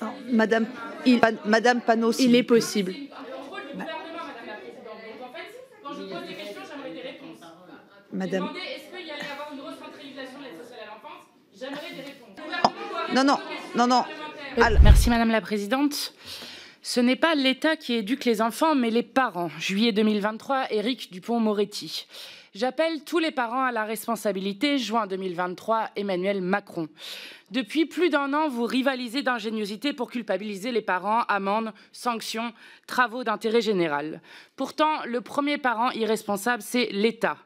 Non, Madame Panot, Il est possible. Madame. Est-ce qu'il y allait avoir une recentralisation de l'aide sociale à l'enfance? J'aimerais des réponses. Non. Merci Madame la Présidente. Ce n'est pas l'État qui éduque les enfants, mais les parents. Juillet 2023, Éric Dupond-Moretti. J'appelle tous les parents à la responsabilité. Juin 2023, Emmanuel Macron. Depuis plus d'un an, vous rivalisez d'ingéniosité pour culpabiliser les parents, amendes, sanctions, travaux d'intérêt général. Pourtant, le premier parent irresponsable, c'est l'État.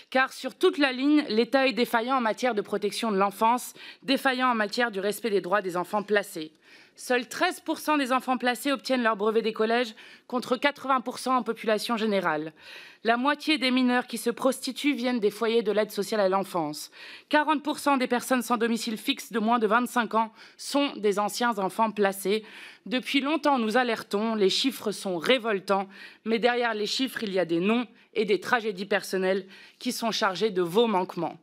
Car sur toute la ligne, l'État est défaillant en matière de protection de l'enfance, défaillant en matière du respect des droits des enfants placés. Seuls 13% des enfants placés obtiennent leur brevet des collèges, contre 80% en population générale. La moitié des mineurs qui se prostituent viennent des foyers de l'aide sociale à l'enfance. 40% des personnes sans domicile fixe de moins de 25 ans sont des anciens enfants placés. Depuis longtemps, nous alertons, les chiffres sont révoltants, mais derrière les chiffres, il y a des noms et des tragédies personnelles qui sont chargées de vos manquements.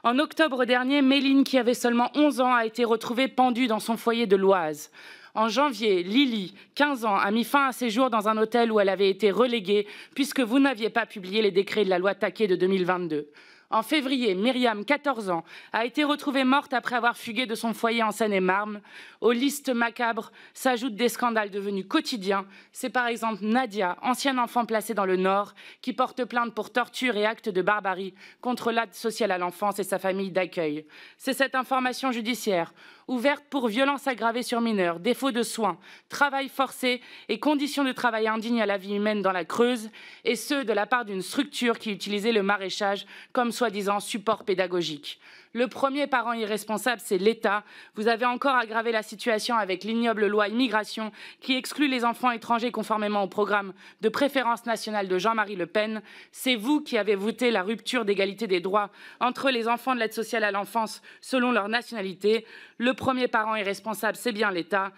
En octobre dernier, Méline, qui avait seulement 11 ans, a été retrouvée pendue dans son foyer de l'Oise. En janvier, Lily, 15 ans, a mis fin à ses jours dans un hôtel où elle avait été reléguée puisque vous n'aviez pas publié les décrets de la loi Taquet de 2022. En février, Myriam, 14 ans, a été retrouvée morte après avoir fugué de son foyer en Seine-et-Marne. Aux listes macabres s'ajoutent des scandales devenus quotidiens. C'est par exemple Nadia, ancienne enfant placée dans le Nord, qui porte plainte pour torture et actes de barbarie contre l'aide sociale à l'enfance et sa famille d'accueil. C'est cette information judiciaire, ouverte pour violences aggravées sur mineurs, défaut de soins, travail forcé et conditions de travail indignes à la vie humaine dans la Creuse, et ce, de la part d'une structure qui utilisait le maraîchage comme soi-disant support pédagogique. Le premier parent irresponsable, c'est l'État. Vous avez encore aggravé la situation avec l'ignoble loi immigration qui exclut les enfants étrangers conformément au programme de préférence nationale de Jean-Marie Le Pen. C'est vous qui avez voté la rupture d'égalité des droits entre les enfants de l'aide sociale à l'enfance selon leur nationalité. Le premier parent irresponsable, c'est bien l'État.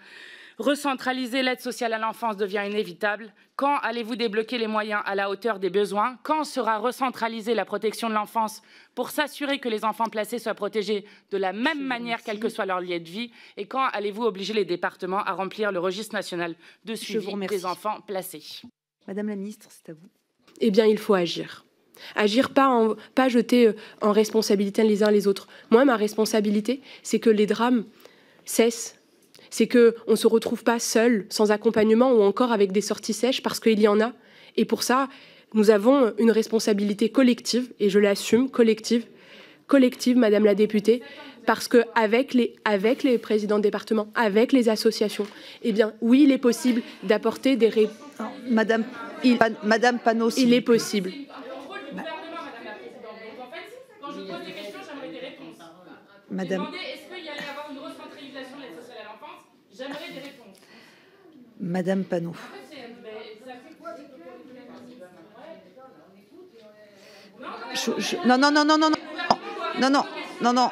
Recentraliser l'aide sociale à l'enfance devient inévitable. Quand allez-vous débloquer les moyens à la hauteur des besoins? Quand sera recentralisée la protection de l'enfance pour s'assurer que les enfants placés soient protégés de la même manière, quel que soit leur lieu de vie? Et quand allez-vous obliger les départements à remplir le registre national de suivi des enfants placés? Madame la Ministre, c'est à vous. Eh bien, il faut agir. Agir, pas jeter en responsabilité les uns les autres. Moi, ma responsabilité, c'est que les drames cessent. C'est qu'on ne se retrouve pas seul, sans accompagnement ou encore avec des sorties sèches, parce qu'il y en a. Et pour ça, nous avons une responsabilité collective, et je l'assume, collective, Madame la députée, parce qu'avec les présidents de département, avec les associations, eh bien, oui, il est possible d'apporter des réponses. Madame Panot, il est possible. Madame. Est-ce qu'il y allait avoir une recentralisation de l'aide sociale à l'enfance? J'aimerais des réponses. Madame Panot. Non.